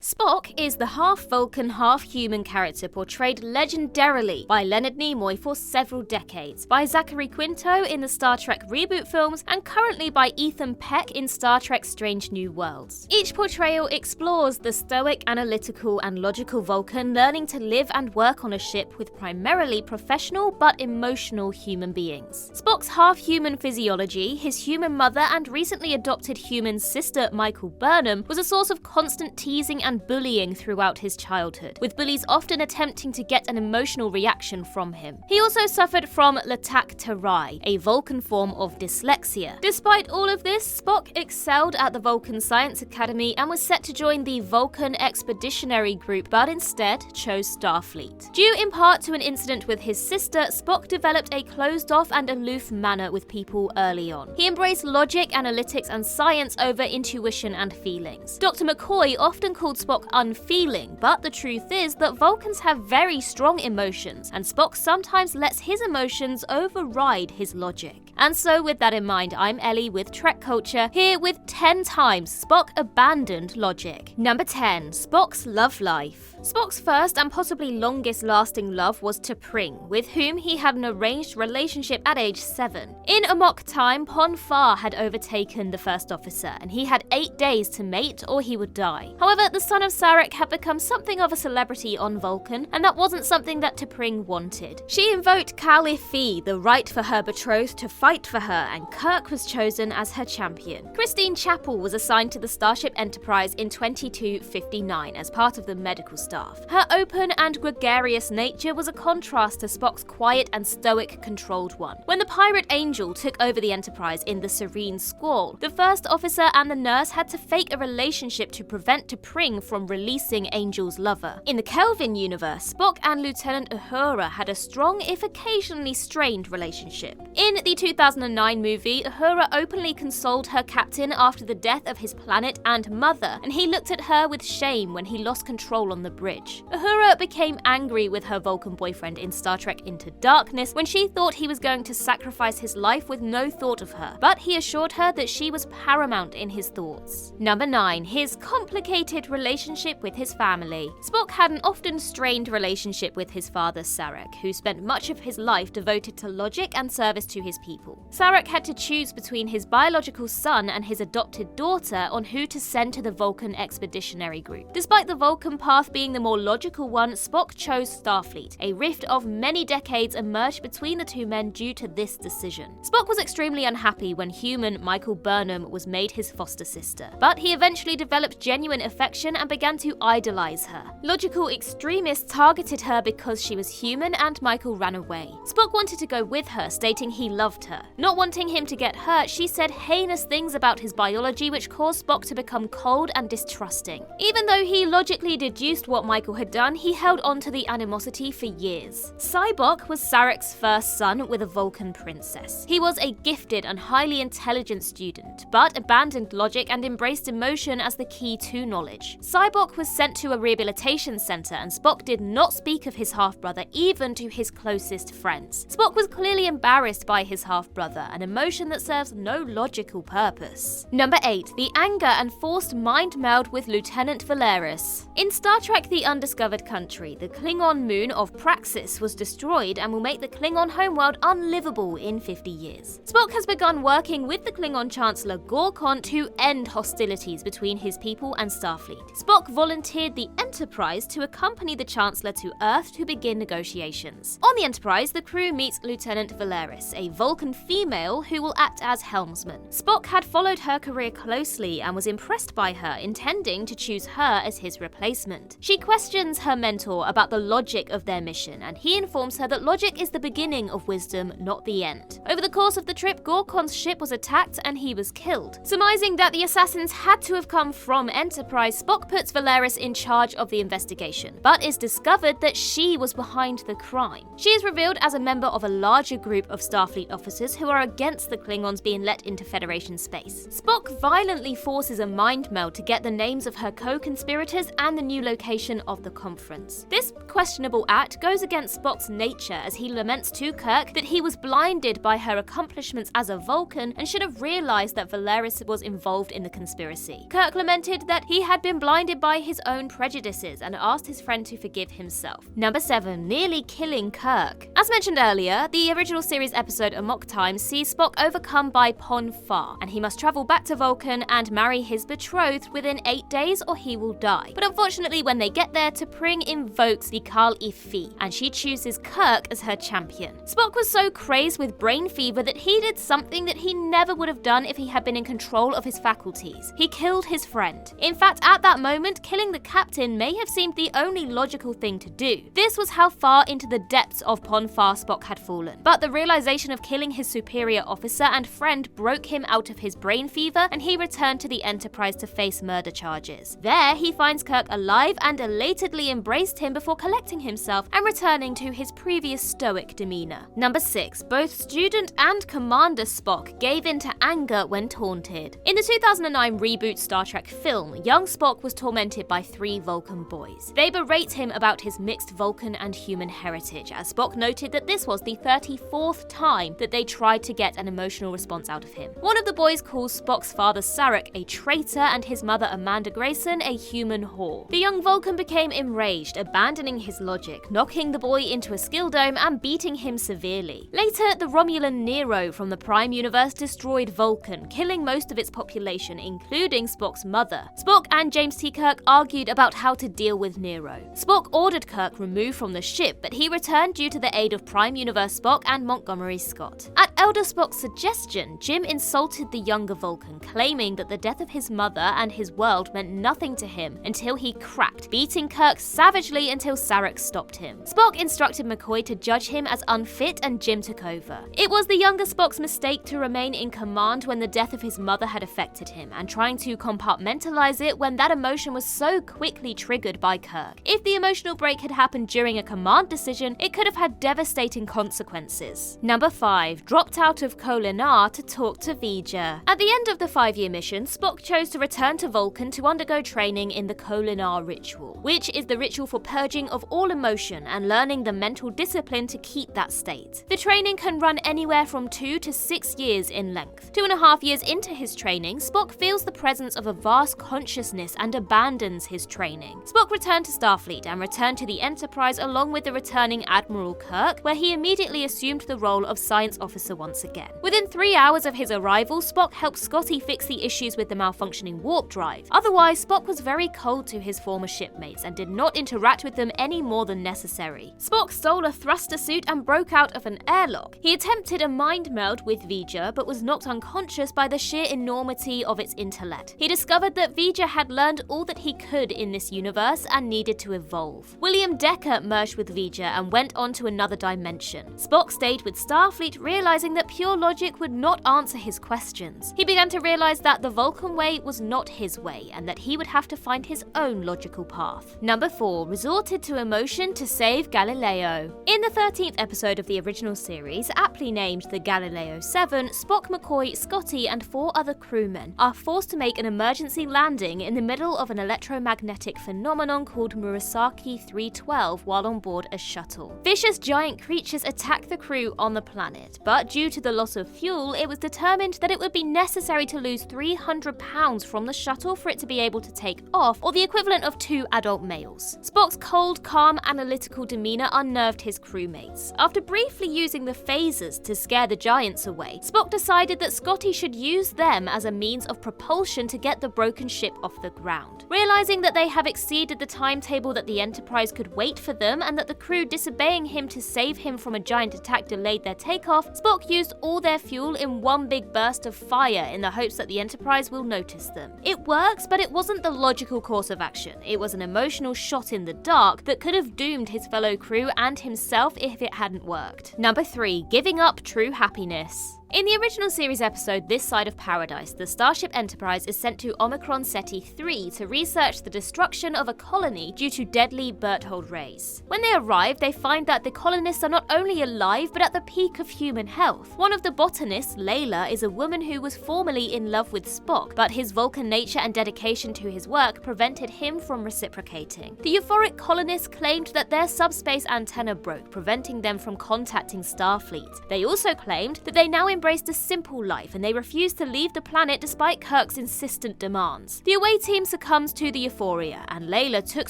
Spock is the half-Vulcan, half-human character portrayed legendarily by Leonard Nimoy for several decades, by Zachary Quinto in the Star Trek reboot films, and currently by Ethan Peck in Star Trek Strange New Worlds. Each portrayal explores the stoic, analytical, and logical Vulcan learning to live and work on a ship with primarily professional but emotional human beings. Spock's half-human physiology, his human mother, and recently adopted human sister Michael Burnham was a source of constant teasing and bullying throughout his childhood, with bullies often attempting to get an emotional reaction from him. He also suffered from latactarai, a Vulcan form of dyslexia. Despite all of this, Spock excelled at the Vulcan Science Academy and was set to join the Vulcan Expeditionary Group, but instead chose Starfleet. Due in part to an incident with his sister, Spock developed a closed-off and aloof manner with people early on. He embraced logic, analytics, and science over intuition and feelings. Dr. McCoy often called Spock unfeeling, but the truth is that Vulcans have very strong emotions, and Spock sometimes lets his emotions override his logic. And so with that in mind, I'm Ellie with Trek Culture, here with 10 times Spock abandoned logic. Number 10. Spock's love life. Spock's first and possibly longest lasting love was T'Pring, with whom he had an arranged relationship at age 7. In Amok time, Pon farr had overtaken the first officer, and he had 8 days to mate or he would die. However, the son of Sarek had become something of a celebrity on Vulcan, and that wasn't something that T'Pring wanted. She invoked Kal-if-Fi, the right for her betrothed to fight for her, and Kirk was chosen as her champion. Christine Chapel was assigned to the Starship Enterprise in 2259 as part of the medical staff. Her open and gregarious nature was a contrast to Spock's quiet and stoic, controlled one. When the pirate Angel took over the Enterprise in the Serene Squall, the first officer and the nurse had to fake a relationship to prevent T'Pring from releasing Angel's lover. In the Kelvin universe, Spock and Lieutenant Uhura had a strong, if occasionally strained, relationship. In the 2009 movie, Uhura openly consoled her captain after the death of his planet and mother, and he looked at her with shame when he lost control on the bridge. Uhura became angry with her Vulcan boyfriend in Star Trek Into Darkness when she thought he was going to sacrifice his life with no thought of her, but he assured her that she was paramount in his thoughts. Number 9. His complicated relationship with his family. Spock had an often strained relationship with his father Sarek, who spent much of his life devoted to logic and service to his people. Sarek had to choose between his biological son and his adopted daughter on who to send to the Vulcan Expeditionary Group. Despite the Vulcan path being the more logical one, Spock chose Starfleet. A rift of many decades emerged between the two men due to this decision. Spock was extremely unhappy when human Michael Burnham was made his foster sister, but he eventually developed genuine affection and began to idolize her. Logical extremists targeted her because she was human, and Michael ran away. Spock wanted to go with her, stating he loved her. Not wanting him to get hurt, she said heinous things about his biology, which caused Spock to become cold and distrusting. Even though he logically deduced what Michael had done, he held on to the animosity for years. Sybok was Sarek's first son with a Vulcan princess. He was a gifted and highly intelligent student, but abandoned logic and embraced emotion as the key to knowledge. Sybok was sent to a rehabilitation center, and Spock did not speak of his half-brother even to his closest friends. Spock was clearly embarrassed by his half-brother, an emotion that serves no logical purpose. Number 8. The anger and forced mind meld with Lieutenant VALERIS. In Star Trek The Undiscovered Country, the Klingon moon of Praxis was destroyed and will make the Klingon homeworld unlivable in 50 years. Spock has begun working with the Klingon Chancellor Gorkon to end hostilities between his people and Starfleet. Spock volunteered the Enterprise to accompany the Chancellor to Earth to begin negotiations. On the Enterprise, the crew meets Lieutenant VALERIS, a Vulcan female who will act as helmsman. Spock had followed her career closely and was impressed by her, intending to choose her as his replacement. She questions her mentor about the logic of their mission, and he informs her that logic is the beginning of wisdom, not the end. Over the course of the trip, Gorkon's ship was attacked and he was killed. Surmising that the assassins had to have come from Enterprise, Spock puts VALERIS in charge of the investigation, but it's discovered that she was behind the crime. She is revealed as a member of a larger group of Starfleet officers who are against the Klingons being let into Federation space. Spock violently forces a mind meld to get the names of her co-conspirators and the new location of the conference. This questionable act goes against Spock's nature, as he laments to Kirk that he was blinded by her accomplishments as a Vulcan and should have realized that VALERIS was involved in the conspiracy. Kirk lamented that he had been blinded blinded by his own prejudices and asked his friend to forgive himself. Number 7. Nearly killing Kirk. As mentioned earlier, the original series episode Amok Time sees Spock overcome by Pon farr, and he must travel back to Vulcan and marry his betrothed within 8 days or he will die. But unfortunately, when they get there, T'Pring invokes the Kal-if, and she chooses Kirk as her champion. Spock was so crazed with brain fever that he did something that he never would have done if he had been in control of his faculties. He killed his friend. In fact, at that moment, killing the captain may have seemed the only logical thing to do. This was how far into the depths of Pon farr Spock had fallen. But the realization of killing his superior officer and friend broke him out of his brain fever, and he returned to the Enterprise to face murder charges. There, he finds Kirk alive and elatedly embraced him before collecting himself and returning to his previous stoic demeanor. Number 6. Both student and Commander Spock gave in to anger when taunted. In the 2009 reboot Star Trek film, young Spock was tormented by 3 Vulcan boys. They berate him about his mixed Vulcan and human heritage, as Spock noted that this was the 34th time that they tried to get an emotional response out of him. One of the boys calls Spock's father Sarek a traitor and his mother Amanda Grayson a human whore. The young Vulcan became enraged, abandoning his logic, knocking the boy into a skill dome and beating him severely. Later, the Romulan Nero from the Prime Universe destroyed Vulcan, killing most of its population, including Spock's mother. Spock and James T. Kirk argued about how to deal with Nero. Spock ordered Kirk removed from the ship, but he returned due to the aid of Prime Universe Spock and Montgomery Scott. At Elder Spock's suggestion, Jim insulted the younger Vulcan, claiming that the death of his mother and his world meant nothing to him until he cracked, beating Kirk savagely until Sarek stopped him. Spock instructed McCoy to judge him as unfit, and Jim took over. It was the younger Spock's mistake to remain in command when the death of his mother had affected him, and trying to compartmentalize it when that emotion was so quickly triggered by Kirk. If the emotional break had happened during a command decision, it could have had devastating consequences. Number 5. Dropped out of KOLINAHR to talk to V'Ger. At the end of the 5-year mission, Spock chose to return to Vulcan to undergo training in the KOLINAHR ritual, which is the ritual for purging of all emotion and learning the mental discipline to keep that state. The training can run anywhere from 2 to 6 years in length. 2.5 years into his training, Spock feels the presence of a vast consciousness and abandons his training. Spock returned to Starfleet and returned to the Enterprise along with the returning Admiral Kirk, where he immediately assumed the role of science officer once again. Within 3 hours of his arrival, Spock helped Scotty fix the issues with the malfunctioning warp drive. Otherwise, Spock was very cold to his former shipmates and did not interact with them any more than necessary. Spock stole a thruster suit and broke out of an airlock. He attempted a mind meld with V'Ger, but was knocked unconscious by the sheer enormity of its intellect. He discovered that V'Ger had learned all that he could in this universe and needed to evolve. William Decker merged with V'Ger and went on to another dimension. Spock stayed with Starfleet, realizing that pure logic would not answer his questions. He began to realize that the Vulcan way was not his way and that he would have to find his own logical path. Number 4. Resorted to emotion to save Galileo. In the 13th episode of the original series, aptly named the Galileo 7, Spock, McCoy, Scotty, and 4 other crewmen are forced to make an emergency landing in the middle of an electromagnetic phenomenon called Murasaki 312 while on board a shuttle. Vicious giant creatures attack the crew on the planet, but due to the loss of fuel, it was determined that it would be necessary to lose 300 pounds from the shuttle for it to be able to take off, or the equivalent of 2 adult males. Spock's cold, calm, analytical demeanor unnerved his crewmates. After briefly using the phasers to scare the giants away, Spock decided that Scotty should use them as a means of propulsion to get the broken ship off the ground. Realizing that they have exceeded the timetable that the Enterprise could wait for them and that the crew disobeying him to save him from a giant attack delayed their takeoff, Spock used all their fuel in one big burst of fire in the hopes that the Enterprise will notice them. It works, but it wasn't the logical course of action. It was an emotional shot in the dark that could have doomed his fellow crew and himself if it hadn't worked. Number 3. Giving up true happiness. In the original series episode This Side of Paradise, the Starship Enterprise is sent to Omicron Ceti 3 to research the destruction of a colony due to deadly Berthold rays. When they arrive, they find that the colonists are not only alive but at the peak of human health. One of the botanists, Layla, is a woman who was formerly in love with Spock, but his Vulcan nature and dedication to his work prevented him from reciprocating. The euphoric colonists claimed that their subspace antenna broke, preventing them from contacting Starfleet. They also claimed that they now embraced a simple life and they refused to leave the planet despite Kirk's insistent demands. The away team succumbs to the euphoria, and Layla took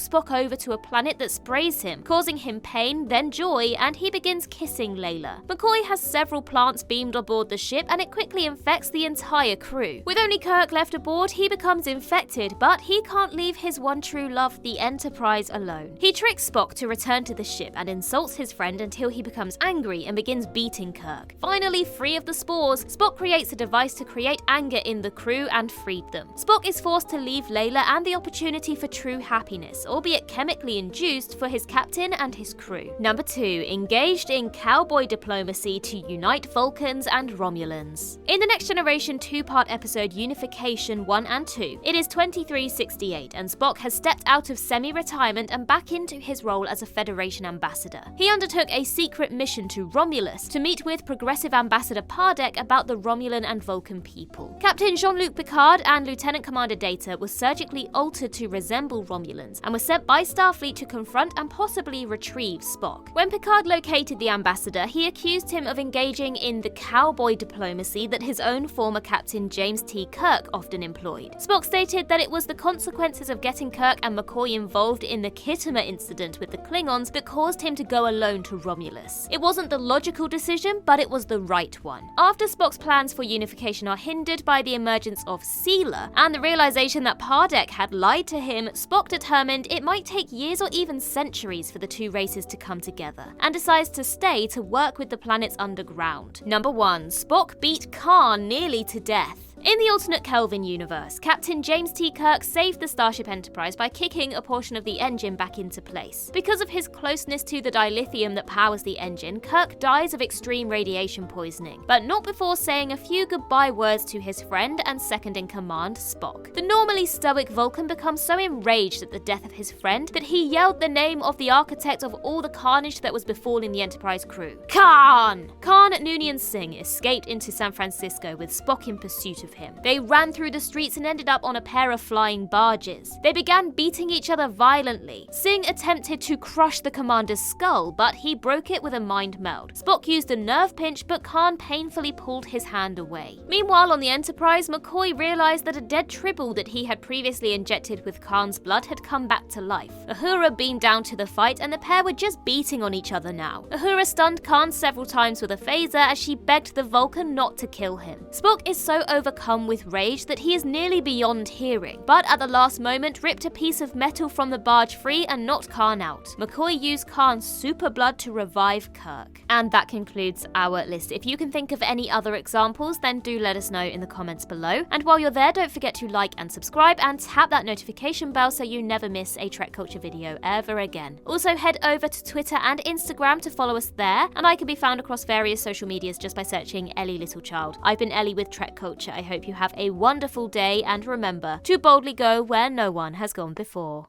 Spock over to a planet that sprays him, causing him pain, then joy, and he begins kissing Layla. McCoy has several plants beamed aboard the ship and it quickly infects the entire crew. With only Kirk left aboard, he becomes infected, but he can't leave his one true love, the Enterprise, alone. He tricks Spock to return to the ship and insults his friend until he becomes angry and begins beating Kirk. Finally, free of the spores, Spock creates a device to create anger in the crew and freed them. Spock is forced to leave Layla and the opportunity for true happiness, albeit chemically induced, for his captain and his crew. Number 2. Engaged in cowboy diplomacy to unite Vulcans and Romulans. In the Next Generation 2-part episode Unification 1 and 2, it is 2368 and Spock has stepped out of semi-retirement and back into his role as a Federation ambassador. He undertook a secret mission to Romulus to meet with Progressive Ambassador Pardek about the Romulan and Vulcan people. Captain Jean-Luc Picard and Lieutenant Commander Data were surgically altered to resemble Romulans and were sent by Starfleet to confront and possibly retrieve Spock. When Picard located the ambassador, he accused him of engaging in the cowboy diplomacy that his own former captain James T. Kirk often employed. Spock stated that it was the consequences of getting Kirk and McCoy involved in the Khitomer incident with the Klingons that caused him to go alone to Romulus. It wasn't the logical decision, but it was the right one. After Spock's plans for unification are hindered by the emergence of Sealer and the realization that Pardek had lied to him, Spock determined it might take years or even centuries for the two races to come together, and decides to stay to work with the planet's underground. Number 1. Spock beat Khan nearly to death. In the alternate Kelvin universe, Captain James T. Kirk saved the Starship Enterprise by kicking a portion of the engine back into place. Because of his closeness to the dilithium that powers the engine, Kirk dies of extreme radiation poisoning, but not before saying a few goodbye words to his friend and second-in-command, Spock. The normally stoic Vulcan becomes so enraged at the death of his friend that he yelled the name of the architect of all the carnage that was befalling the Enterprise crew. Khan! Khan Noonien Singh escaped into San Francisco with Spock in pursuit of him. They ran through the streets and ended up on a pair of flying barges. They began beating each other violently. Singh attempted to crush the commander's skull, but he broke it with a mind meld. Spock used a nerve pinch, but Khan painfully pulled his hand away. Meanwhile, on the Enterprise, McCoy realized that a dead Tribble that he had previously injected with Khan's blood had come back to life. Uhura beamed down to the fight, and the pair were just beating on each other now. Uhura stunned Khan several times with a phaser as she begged the Vulcan not to kill him. Spock is so overcome with rage that he is nearly beyond hearing, but at the last moment ripped a piece of metal from the barge free and knocked Khan out. McCoy used Khan's super blood to revive Kirk. And that concludes our list. If you can think of any other examples, then do let us know in the comments below. And while you're there, don't forget to like and subscribe and tap that notification bell so you never miss a Trek Culture video ever again. Also head over to Twitter and Instagram to follow us there, and I can be found across various social medias just by searching Ellie Littlechild. I've been Ellie with Trek Culture. I hope you have a wonderful day, and remember to boldly go where no one has gone before.